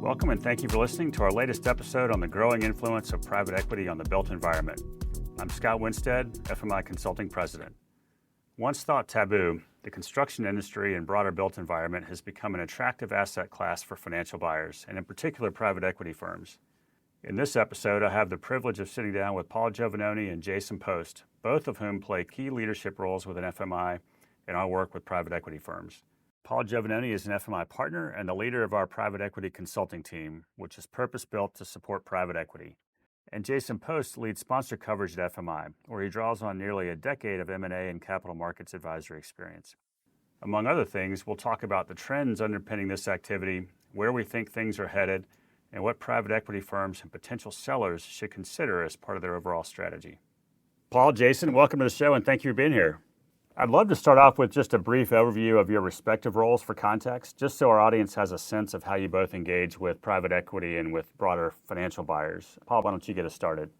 Welcome and thank you for listening to our latest episode on the growing influence of private equity on the built environment. I'm Scott Winstead, FMI Consulting President. Once thought taboo, the construction industry and broader built environment has become an attractive asset class for financial buyers, and in particular private equity firms. In this episode, I have the privilege of sitting down with Paul Giovannoni and Jason Post, both of whom play key leadership roles within FMI in our work with private equity firms. Paul Giovannoni is an FMI partner and the leader of our private equity consulting team, which is purpose-built to support private equity. And Jason Post leads sponsor coverage at FMI, where he draws on nearly a decade of M&A and capital markets advisory experience. Among other things, we'll talk about the trends underpinning this activity, where we think things are headed, and what private equity firms and potential sellers should consider as part of their overall strategy. Paul, Jason, welcome to the show and thank you for being here. I'd love to start off with just a brief overview of your respective roles for context, just so our audience has a sense of how you both engage with private equity and with broader financial buyers. Paul, why don't you get us started?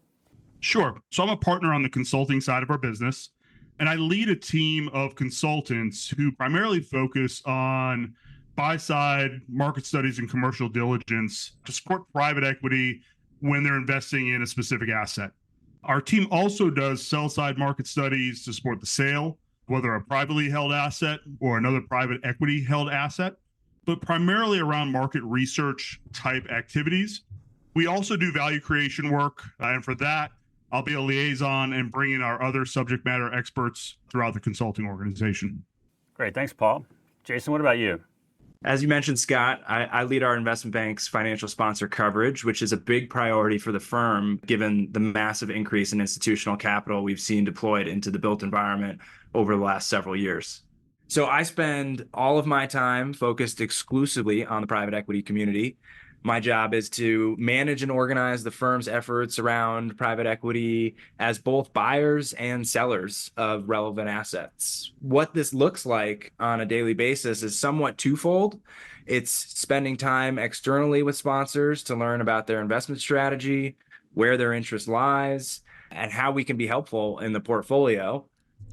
Sure. So I'm a partner on the consulting side of our business, and I lead a team of consultants who primarily focus on buy-side market studies and commercial diligence to support private equity when they're investing in a specific asset. Our team also does sell-side market studies to support the sale, whether a privately held asset or another private equity held asset, but primarily around market research type activities. We also do value creation work, and for that, I'll be a liaison and bring in our other subject matter experts throughout the consulting organization. Great, thanks, Paul. Jason, what about you? As you mentioned, Scott, I lead our investment bank's financial sponsor coverage, which is a big priority for the firm, given the massive increase in institutional capital we've seen deployed into the built environment over the last several years. So I spend all of my time focused exclusively on the private equity community. My job is to manage and organize the firm's efforts around private equity as both buyers and sellers of relevant assets. What this looks like on a daily basis is somewhat twofold. It's spending time externally with sponsors to learn about their investment strategy, where their interest lies, and how we can be helpful in the portfolio.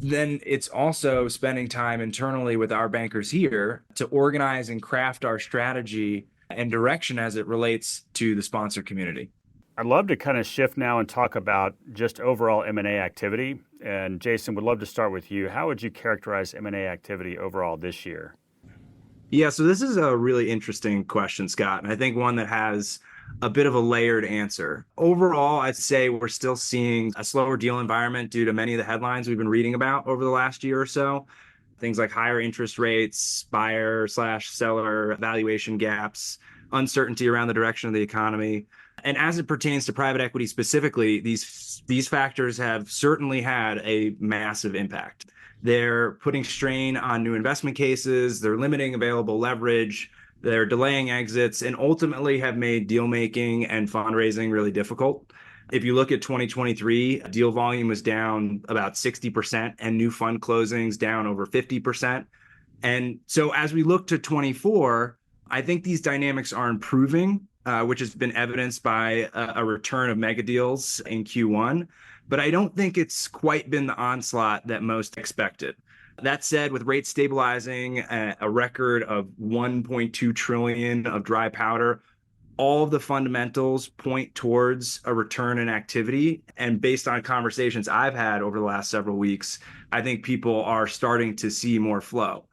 Then it's also spending time internally with our bankers here to organize and craft our strategy and direction as it relates to the sponsor community. I'd love to kind of shift now and talk about just overall M&A activity. And Jason, would love to start with you. How would you characterize M&A activity overall this year? Yeah, so this is a really interesting question, Scott, and I think one that has a bit of a layered answer. Overall, I'd say we're still seeing a slower deal environment due to many of the headlines we've been reading about over the last year or so. Things like higher interest rates, buyer/seller valuation gaps, uncertainty around the direction of the economy. And as it pertains to private equity specifically, these factors have certainly had a massive impact. They're putting strain on new investment cases, they're limiting available leverage, they're delaying exits, and ultimately have made deal making and fundraising really difficult. If you look at 2023, deal volume was down about 60% and new fund closings down over 50%. And so as we look to 24, I think these dynamics are improving, which has been evidenced by a return of mega deals in Q1. But I don't think it's quite been the onslaught that most expected. That said, with rates stabilizing, a record of $1.2 trillion of dry powder, all of the fundamentals point towards a return in activity. And based on conversations I've had over the last several weeks, I think people are starting to see more flow.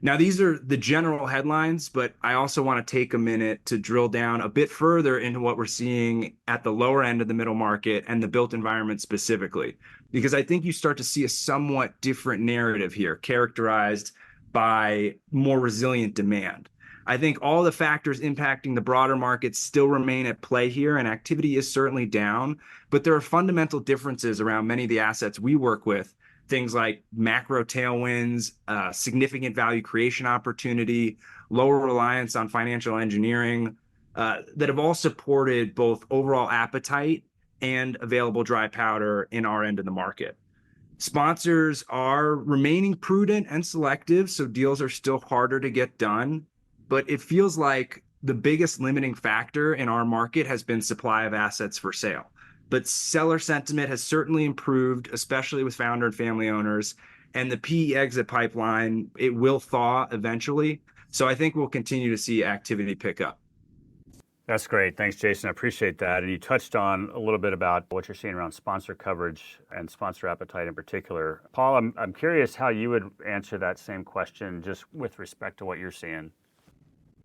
Now, these are the general headlines, but I also want to take a minute to drill down a bit further into what we're seeing at the lower end of the middle market and the built environment specifically, because I think you start to see a somewhat different narrative here, characterized by more resilient demand. I think all the factors impacting the broader market still remain at play here, and activity is certainly down, but there are fundamental differences around many of the assets we work with, things like macro tailwinds, significant value creation opportunity, lower reliance on financial engineering, that have all supported both overall appetite and available dry powder in our end of the market. Sponsors are remaining prudent and selective, so deals are still harder to get done. But it feels like the biggest limiting factor in our market has been supply of assets for sale. But seller sentiment has certainly improved, especially with founder and family owners. And the PE exit pipeline, it will thaw eventually. So I think we'll continue to see activity pick up. That's great. Thanks, Jason. I appreciate that. And you touched on a little bit about what you're seeing around sponsor coverage and sponsor appetite in particular. Paul, I'm curious how you would answer that same question just with respect to what you're seeing.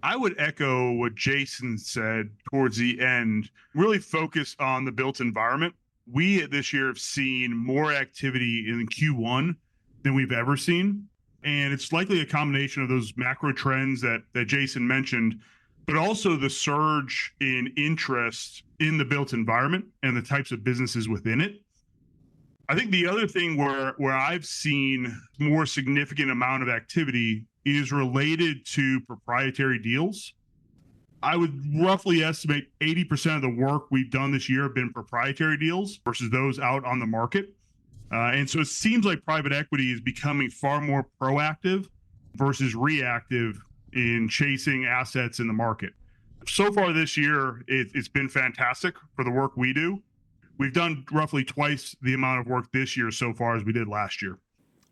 I would echo what Jason said towards the end, really focus on the built environment. We this year have seen more activity in Q1 than we've ever seen. And it's likely a combination of those macro trends that Jason mentioned, but also the surge in interest in the built environment and the types of businesses within it. I think the other thing where I've seen more significant amount of activity is related to proprietary deals. I would roughly estimate 80% of the work we've done this year have been proprietary deals versus those out on the market. And so it seems like private equity is becoming far more proactive versus reactive in chasing assets in the market. So far this year, it's been fantastic for the work we do. We've done roughly twice the amount of work this year so far as we did last year.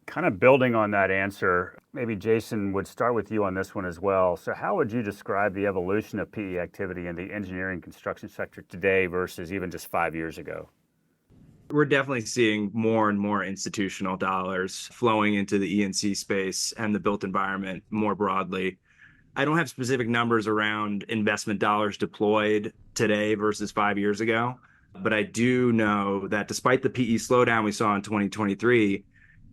Kind of building on that answer, maybe Jason would start with you on this one as well. So how would you describe the evolution of PE activity in the engineering construction sector today versus even just 5 years ago? We're definitely seeing more and more institutional dollars flowing into the E&C space and the built environment more broadly. I don't have specific numbers around investment dollars deployed today versus 5 years ago, but I do know that despite the PE slowdown we saw in 2023,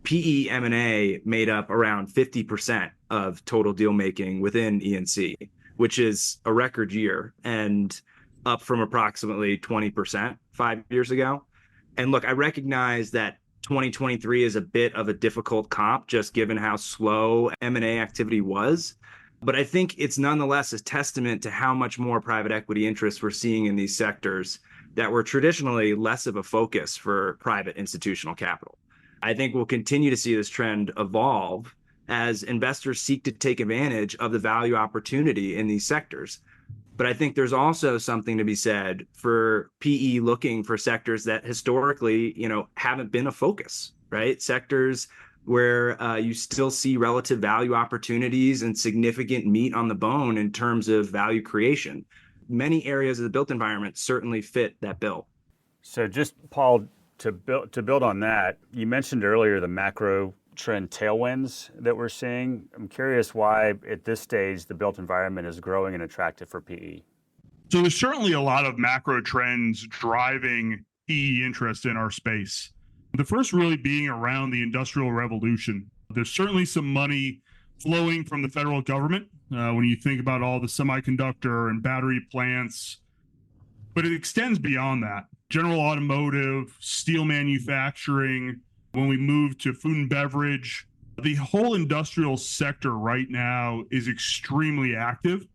PE M&A made up around 50% of total deal making within E&C, which is a record year and up from approximately 20% 5 years ago. And look, I recognize that 2023 is a bit of a difficult comp, just given how slow M&A activity was. But I think it's nonetheless a testament to how much more private equity interest we're seeing in these sectors that were traditionally less of a focus for private institutional capital. I think we'll continue to see this trend evolve as investors seek to take advantage of the value opportunity in these sectors. But I think there's also something to be said for PE looking for sectors that historically, haven't been a focus, right? Sectors where you still see relative value opportunities and significant meat on the bone in terms of value creation. Many areas of the built environment certainly fit that bill. So just, Paul, to build on that, you mentioned earlier the macro trend tailwinds that we're seeing. I'm curious why at this stage the built environment is growing and attractive for PE. So there's certainly a lot of macro trends driving PE interest in our space. The first really being around the Industrial Revolution. There's certainly some money flowing from the federal government when you think about all the semiconductor and battery plants, but it extends beyond that. General automotive, steel manufacturing, when we move to food and beverage, the whole industrial sector right now is extremely active.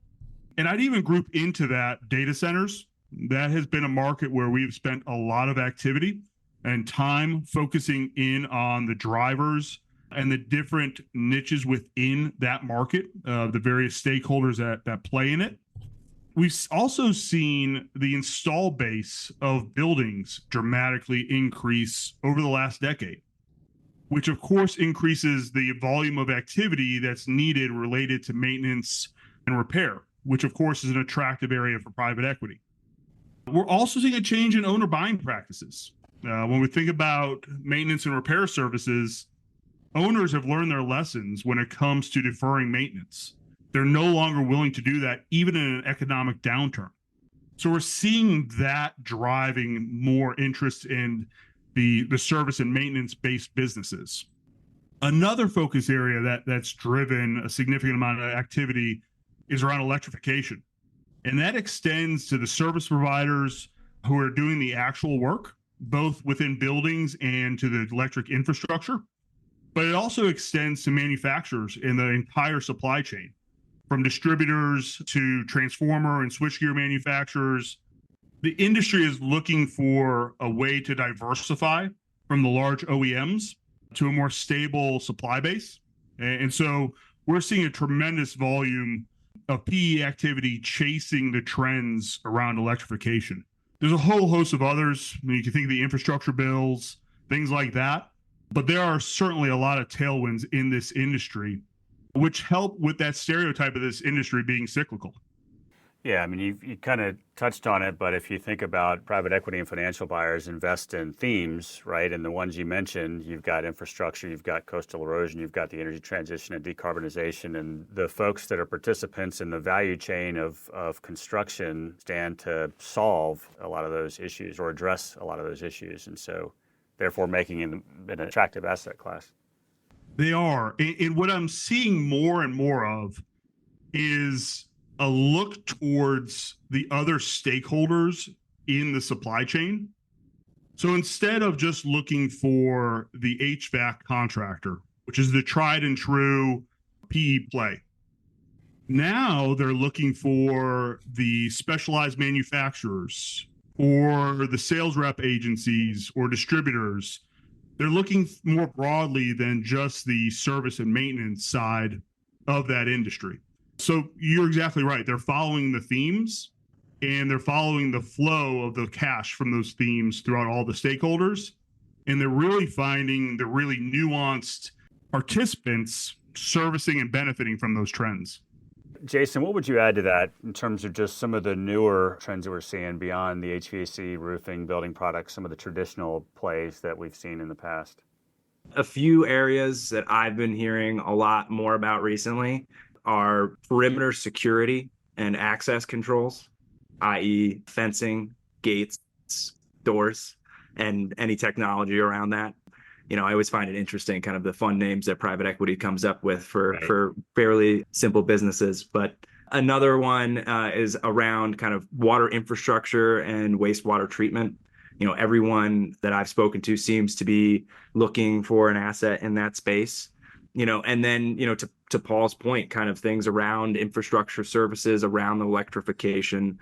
And I'd even group into that data centers. That has been a market where we've spent a lot of activity and time focusing in on the drivers and the different niches within that market, the various stakeholders that play in it. We've also seen the install base of buildings dramatically increase over the last decade, which of course increases the volume of activity that's needed related to maintenance and repair, which of course is an attractive area for private equity. We're also seeing a change in owner buying practices. When we think about maintenance and repair services, owners have learned their lessons when it comes to deferring maintenance. They're no longer willing to do that, even in an economic downturn. So we're seeing that driving more interest in the service and maintenance-based businesses. Another focus area that's driven a significant amount of activity is around electrification. And that extends to the service providers who are doing the actual work, both within buildings and to the electric infrastructure. But it also extends to manufacturers in the entire supply chain, from distributors to transformer and switchgear manufacturers. The industry is looking for a way to diversify from the large OEMs to a more stable supply base. And so we're seeing a tremendous volume of PE activity chasing the trends around electrification. There's a whole host of others. I mean, you can think of the infrastructure bills, things like that. But there are certainly a lot of tailwinds in this industry, which help with that stereotype of this industry being cyclical. Yeah, I mean, you kind of touched on it, but if you think about private equity and financial buyers invest in themes, right? And the ones you mentioned, you've got infrastructure, you've got coastal erosion, you've got the energy transition and decarbonization, and the folks that are participants in the value chain of construction stand to solve a lot of those issues or address a lot of those issues. And so therefore making it an attractive asset class. They are. And what I'm seeing more and more of is a look towards the other stakeholders in the supply chain. So instead of just looking for the HVAC contractor, which is the tried and true PE play, now they're looking for the specialized manufacturers or the sales rep agencies or distributors. They're looking more broadly than just the service and maintenance side of that industry. So you're exactly right. They're following the themes and they're following the flow of the cash from those themes throughout all the stakeholders. And they're really finding the really nuanced participants servicing and benefiting from those trends. Jason, what would you add to that in terms of just some of the newer trends that we're seeing beyond the HVAC, roofing, building products, some of the traditional plays that we've seen in the past? A few areas that I've been hearing a lot more about recently are perimeter security and access controls, i.e. fencing, gates, doors, and any technology around that. You know, I always find it interesting, kind of the fun names that private equity comes up with for fairly simple businesses. But another one is around kind of water infrastructure and wastewater treatment. You know, everyone that I've spoken to seems to be looking for an asset in that space. You know, and then, you know, to Paul's point, kind of things around infrastructure services, around the electrification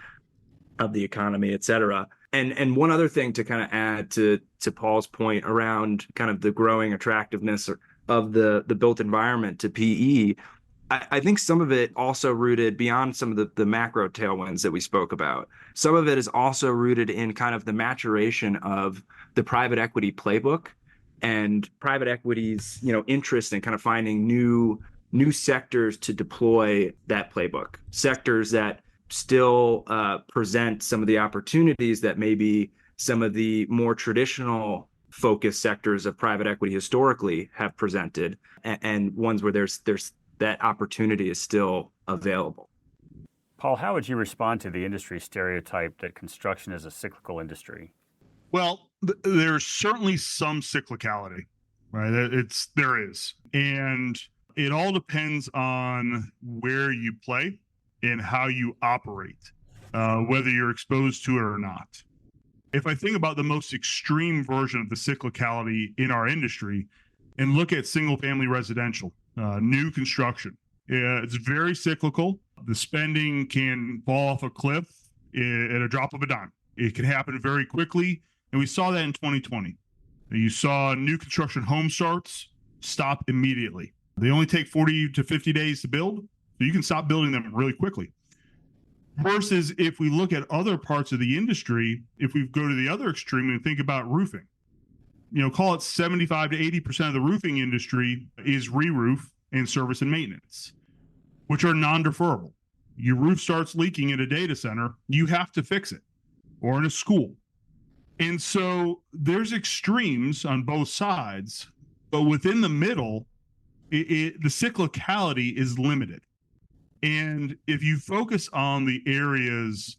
of the economy, et cetera. And one other thing to kind of add to Paul's point around kind of the growing attractiveness of the built environment to PE, I think some of it also rooted beyond some of the macro tailwinds that we spoke about. Some of it is also rooted in kind of the maturation of the private equity playbook and private equity's, you know, interest in kind of finding new sectors to deploy that playbook, sectors that still present some of the opportunities that maybe some of the more traditional focus sectors of private equity historically have presented, and ones where there's that opportunity is still available. Paul, how would you respond to the industry stereotype that construction is a cyclical industry? Well, there's certainly some cyclicality, right? There is. And it all depends on where you play and how you operate, whether you're exposed to it or not. If I think about the most extreme version of the cyclicality in our industry and look at single family residential, new construction, it's very cyclical. The spending can fall off a cliff at a drop of a dime. It can happen very quickly. And we saw that in 2020. You saw new construction home starts stop immediately. They only take 40 to 50 days to build, so you can stop building them really quickly. Versus if we look at other parts of the industry, if we go to the other extreme and think about roofing, you know, call it 75 to 80% of the roofing industry is re-roof and service and maintenance, which are non-deferrable. Your roof starts leaking in a data center, you have to fix it, or in a school. And so there's extremes on both sides, but within the middle, the cyclicality is limited. And if you focus on the areas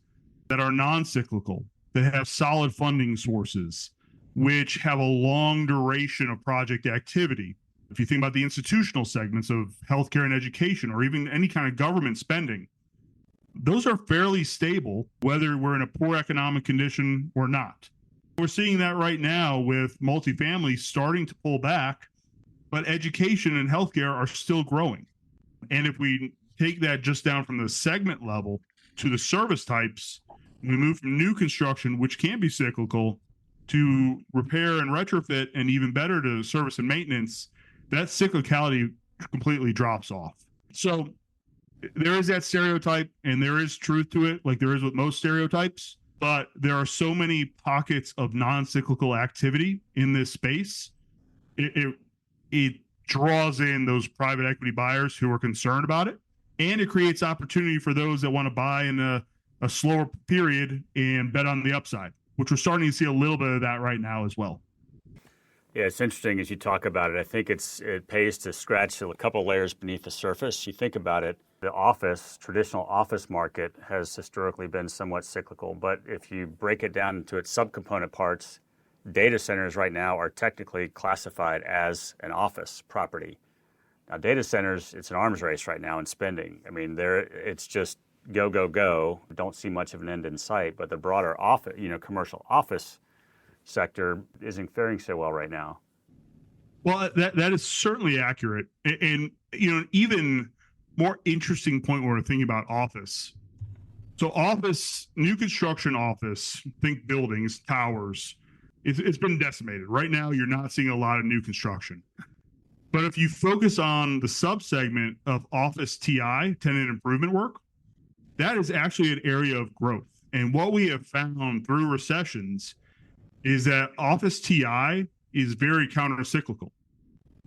that are non-cyclical, that have solid funding sources, which have a long duration of project activity, if you think about the institutional segments of healthcare and education, or even any kind of government spending, those are fairly stable, whether we're in a poor economic condition or not. We're seeing that right now with multifamily starting to pull back, but education and healthcare are still growing. And if we take that just down from the segment level to the service types, we move from new construction, which can be cyclical, to repair and retrofit, and even better to service and maintenance, that cyclicality completely drops off. So there is that stereotype, and there is truth to it, like there is with most stereotypes. But there are so many pockets of non-cyclical activity in this space. It draws in those private equity buyers who are concerned about it, and it creates opportunity for those that want to buy in a a slower period and bet on the upside, which we're starting to see a little bit of that right now as well. Yeah, it's interesting as you talk about it. I think it pays to scratch a couple layers beneath the surface. You think about it, the traditional office market has historically been somewhat cyclical, but if you break it down into its subcomponent parts, data centers right now are technically classified as an office property. Now, data centers, it's an arms race right now in spending. I mean, it's just go, go, go. Don't see much of an end in sight, but the broader commercial office sector isn't faring so well right now. Well, that is certainly accurate. And even more interesting point when we're thinking about office. So new construction office, think buildings, towers, it's been decimated. Right now, you're not seeing a lot of new construction. But if you focus on the subsegment of office TI, tenant improvement work, that is actually an area of growth. And what we have found through recessions is that office TI is very counter-cyclical,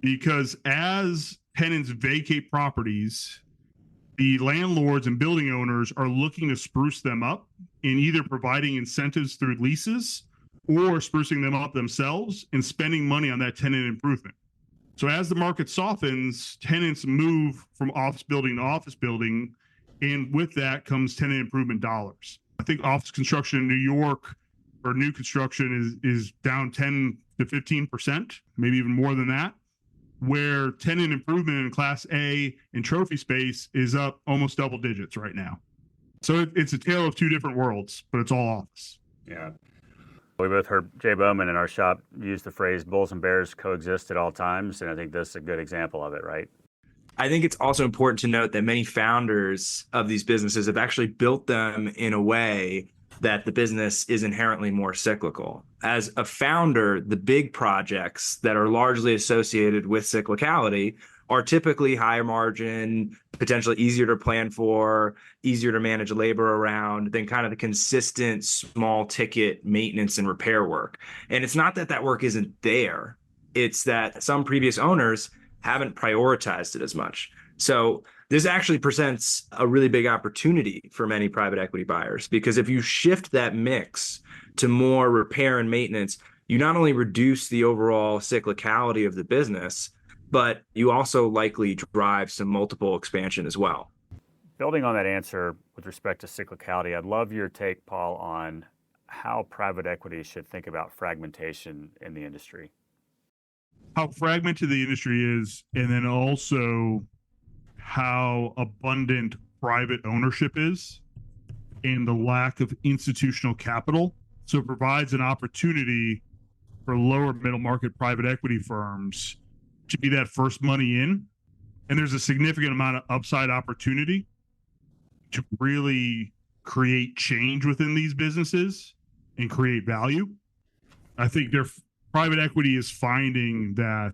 because as tenants vacate properties, the landlords and building owners are looking to spruce them up in either providing incentives through leases or sprucing them up themselves and spending money on that tenant improvement. So as the market softens, tenants move from office building to office building, and with that comes tenant improvement dollars. I think office construction in New York or new construction is down 10 to 15%, maybe even more than that, where tenant improvement in Class A and trophy space is up almost double digits right now. So it's a tale of two different worlds, but it's all office. Yeah. We both heard Jay Bowman in our shop use the phrase bulls and bears coexist at all times, and I think this is a good example of it, right? I think it's also important to note that many founders of these businesses have actually built them in a way that the business is inherently more cyclical. As a founder, the big projects that are largely associated with cyclicality are typically higher margin, potentially easier to plan for, easier to manage labor around than kind of the consistent small ticket maintenance and repair work. And it's not that work isn't there. It's that some previous owners haven't prioritized it as much. So this actually presents a really big opportunity for many private equity buyers, because if you shift that mix to more repair and maintenance, you not only reduce the overall cyclicality of the business, but you also likely drive some multiple expansion as well. Building on that answer with respect to cyclicality, I'd love your take, Paul, on how private equity should think about fragmentation in the industry. How fragmented the industry is, and then also how abundant private ownership is and the lack of institutional capital. So it provides an opportunity for lower middle market private equity firms to be that first money in. And there's a significant amount of upside opportunity to really create change within these businesses and create value. I think private equity is finding that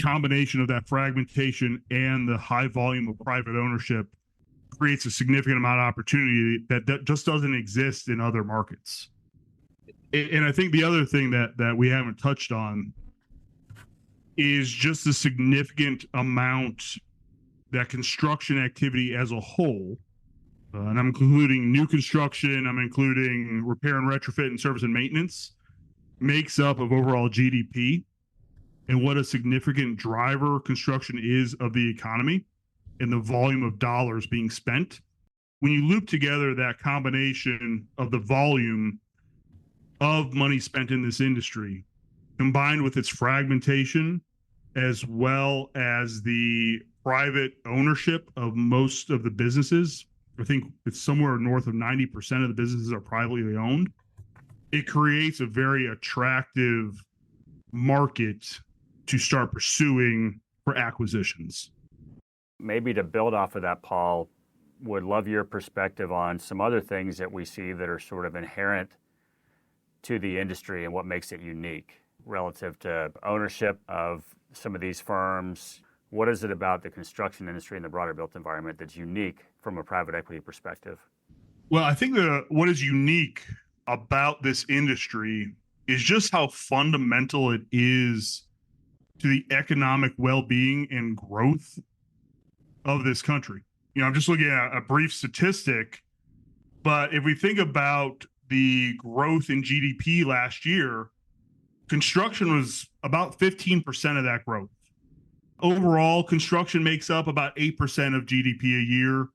combination of that fragmentation and the high volume of private ownership creates a significant amount of opportunity that just doesn't exist in other markets. And I think the other thing that we haven't touched on is just the significant amount that construction activity as a whole, and I'm including new construction, I'm including repair and retrofit and service and maintenance, makes up of overall GDP, and what a significant driver construction is of the economy and the volume of dollars being spent. When you loop together that combination of the volume of money spent in this industry, combined with its fragmentation, as well as the private ownership of most of the businesses, I think it's somewhere north of 90% of the businesses are privately owned. It creates a very attractive market to start pursuing for acquisitions. Maybe to build off of that, Paul, would love your perspective on some other things that we see that are sort of inherent to the industry and what makes it unique relative to ownership of some of these firms. What is it about the construction industry and the broader built environment that's unique from a private equity perspective? Well, I think what is unique about this industry is just how fundamental it is to the economic well-being and growth of this country. I'm just looking at a brief statistic But if we think about the growth in GDP last year, construction was about 15% of that growth. Overall, construction makes up about 8% of GDP a year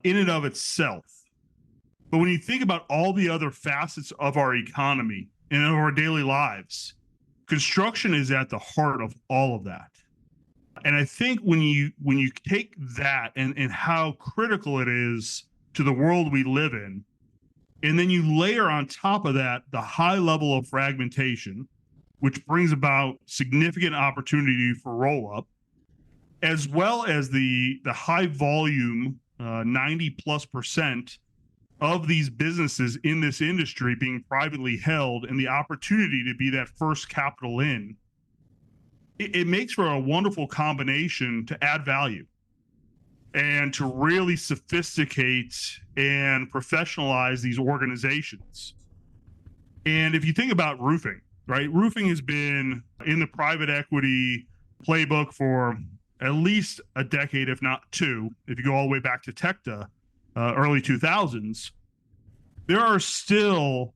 in and of itself. But when you think about all the other facets of our economy and of our daily lives, construction is at the heart of all of that. And I think when you take that and how critical it is to the world we live in, and then you layer on top of that the high level of fragmentation, which brings about significant opportunity for roll-up, as well as the high volume, 90+% of these businesses in this industry being privately held and the opportunity to be that first capital in, it makes for a wonderful combination to add value and to really sophisticate and professionalize these organizations. And if you think about roofing, right? Roofing has been in the private equity playbook for at least a decade, if not two. If you go all the way back to Tecta, early 2000s, there are still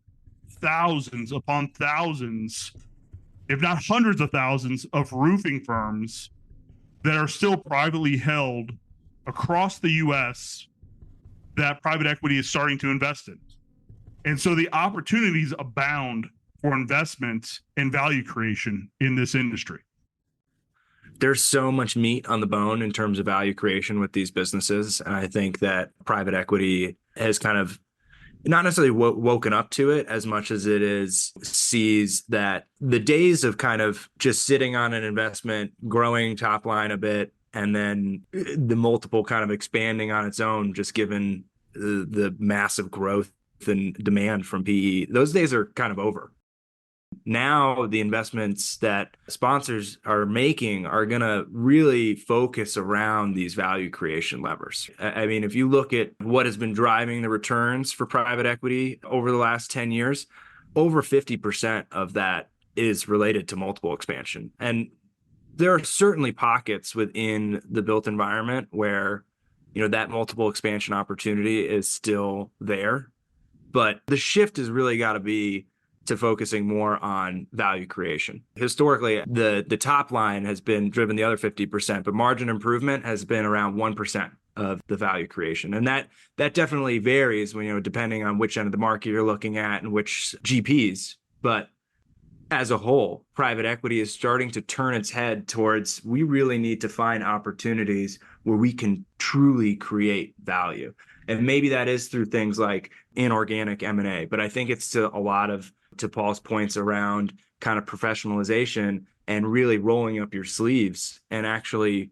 thousands upon thousands, if not hundreds of thousands, of roofing firms that are still privately held across the U.S. that private equity is starting to invest in. And so the opportunities abound for investment and value creation in this industry. There's so much meat on the bone in terms of value creation with these businesses. And I think that private equity has kind of not necessarily woken up to it as much as it is sees that the days of kind of just sitting on an investment, growing top line a bit, and then the multiple kind of expanding on its own, just given the massive growth and demand from PE, those days are kind of over. Now the investments that sponsors are making are going to really focus around these value creation levers. I mean, if you look at what has been driving the returns for private equity over the last 10 years, over 50% of that is related to multiple expansion. And there are certainly pockets within the built environment where, you know, that multiple expansion opportunity is still there. But the shift has really got to be to focusing more on value creation. Historically, the top line has been driven the other 50%, but margin improvement has been around 1% of the value creation. And that definitely varies when, you know, depending on which end of the market you're looking at and which GPs. But as a whole, private equity is starting to turn its head towards, we really need to find opportunities where we can truly create value. And maybe that is through things like inorganic M&A, but I think it's to a lot of, to Paul's points around kind of professionalization and really rolling up your sleeves and actually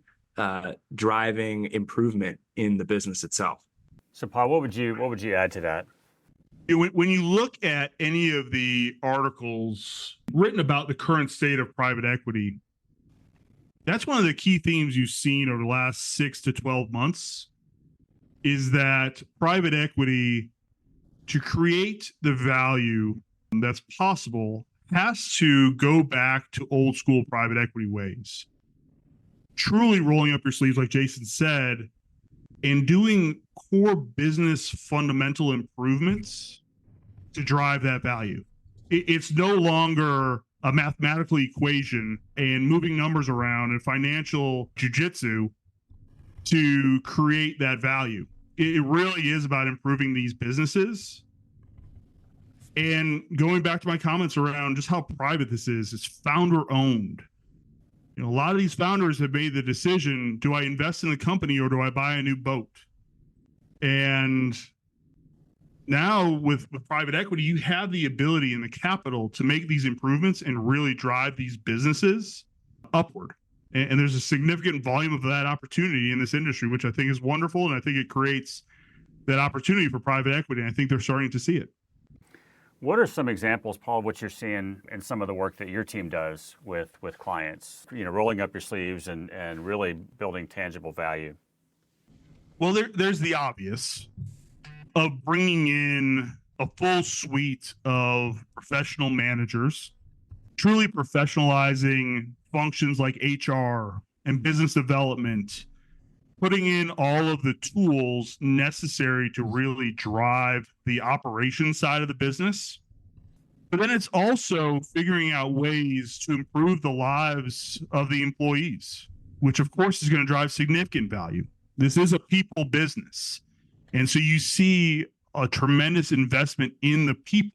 driving improvement in the business itself. So, Paul, what would you add to that? When you look at any of the articles written about the current state of private equity, that's one of the key themes you've seen over the last 6 to 12 months is that private equity, to create the value that's possible, has to go back to old school private equity ways. Truly rolling up your sleeves, like Jason said, and doing core business fundamental improvements to drive that value. It's no longer a mathematical equation and moving numbers around and financial jujitsu to create that value. It really is about improving these businesses. And going back to my comments around just how private this is, it's founder owned. You know, a lot of these founders have made the decision, do I invest in the company or do I buy a new boat? And now with private equity, you have the ability and the capital to make these improvements and really drive these businesses upward. And there's a significant volume of that opportunity in this industry, which I think is wonderful. And I think it creates that opportunity for private equity. And I think they're starting to see it. What are some examples, Paul, of what you're seeing in some of the work that your team does with clients, you know, rolling up your sleeves and really building tangible value? Well, there's the obvious of bringing in a full suite of professional managers, truly professionalizing functions like HR and business development putting in all of the tools necessary to really drive the operation side of the business. But then it's also figuring out ways to improve the lives of the employees, which of course is going to drive significant value. This is a people business. And so you see a tremendous investment in the people.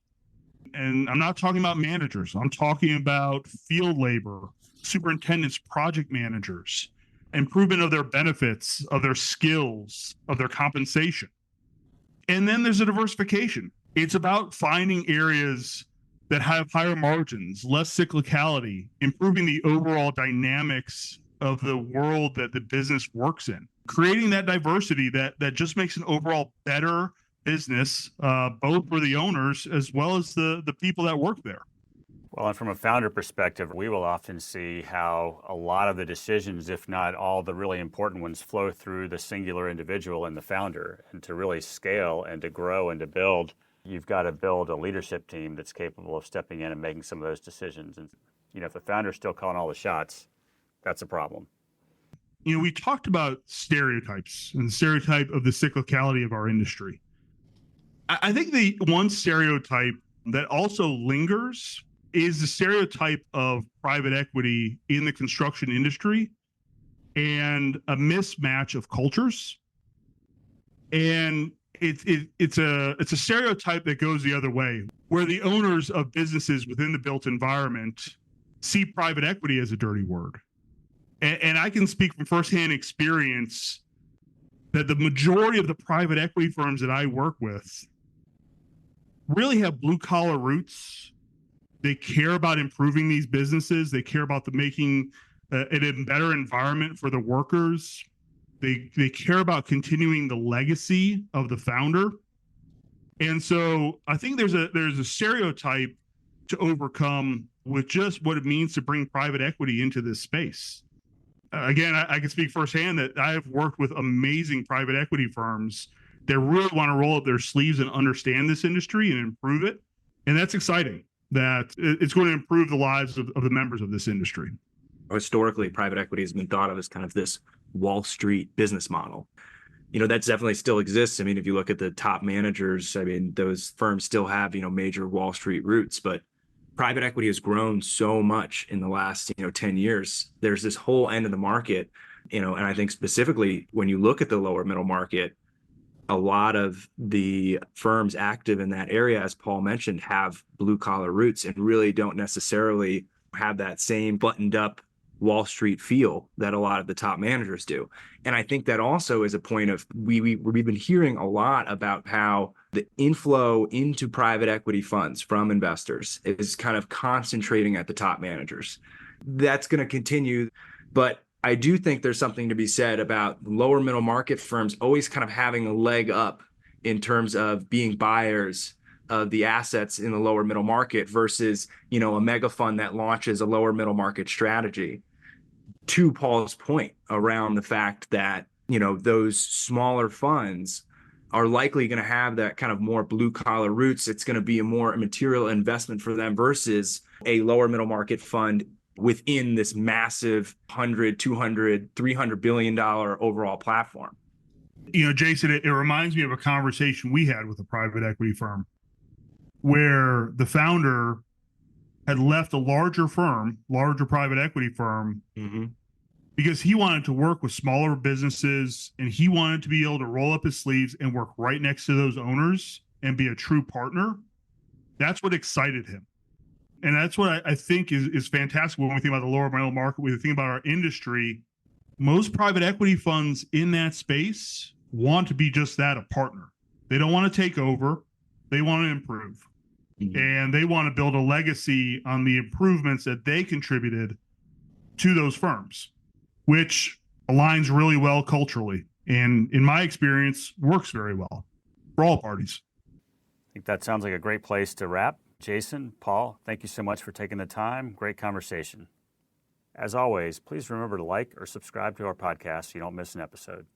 And I'm not talking about managers. I'm talking about field labor, superintendents, project managers, improvement of their benefits, of their skills, of their compensation. And then there's a diversification. It's about finding areas that have higher margins, less cyclicality, improving the overall dynamics of the world that the business works in, creating that diversity that just makes an overall better business, both for the owners as well as the people that work there. Well, and from a founder perspective, we will often see how a lot of the decisions, if not all the really important ones, flow through the singular individual and the founder. And to really scale and to grow and to build, you've got to build a leadership team that's capable of stepping in and making some of those decisions. And, if the founder's still calling all the shots, that's a problem. We talked about stereotypes and the stereotype of the cyclicality of our industry. I think the one stereotype that also lingers is the stereotype of private equity in the construction industry and a mismatch of cultures. And it's a stereotype that goes the other way, where the owners of businesses within the built environment see private equity as a dirty word. And I can speak from firsthand experience that the majority of the private equity firms that I work with really have blue collar roots. They care about improving these businesses. They care about making it a better environment for the workers. They care about continuing the legacy of the founder. And so I think there's a stereotype to overcome with just what it means to bring private equity into this space. Again, I can speak firsthand that I have worked with amazing private equity firms that really want to roll up their sleeves and understand this industry and improve it. And that's exciting, that it's going to improve the lives of the members of this industry. Historically, private equity has been thought of as kind of this Wall Street business model. That definitely still exists. I mean, if you look at the top managers, I mean, those firms still have, major Wall Street roots, but private equity has grown so much in the last, 10 years. There's this whole end of the market, and I think specifically when you look at the lower middle market, a lot of the firms active in that area, as Paul mentioned, have blue collar roots and really don't necessarily have that same buttoned up Wall Street feel that a lot of the top managers do. And I think that also is a point of we've been hearing a lot about how the inflow into private equity funds from investors is kind of concentrating at the top managers. That's going to continue, but I do think there's something to be said about lower middle market firms always kind of having a leg up in terms of being buyers of the assets in the lower middle market versus, a mega fund that launches a lower middle market strategy. To Paul's point around the fact that, those smaller funds are likely going to have that kind of more blue collar roots. It's going to be a more material investment for them versus a lower middle market fund within this massive 100, 200, $300 billion overall platform. Jason, it reminds me of a conversation we had with a private equity firm where the founder had left a larger private equity firm, because he wanted to work with smaller businesses and he wanted to be able to roll up his sleeves and work right next to those owners and be a true partner. That's what excited him. And that's what I think is fantastic when we think about the lower middle market, when we think about our industry. Most private equity funds in that space want to be just that, a partner. They don't want to take over. They want to improve. And they want to build a legacy on the improvements that they contributed to those firms, which aligns really well culturally. And in my experience, works very well for all parties. I think that sounds like a great place to wrap. Jason, Paul, thank you so much for taking the time. Great conversation. As always, please remember to like or subscribe to our podcast so you don't miss an episode.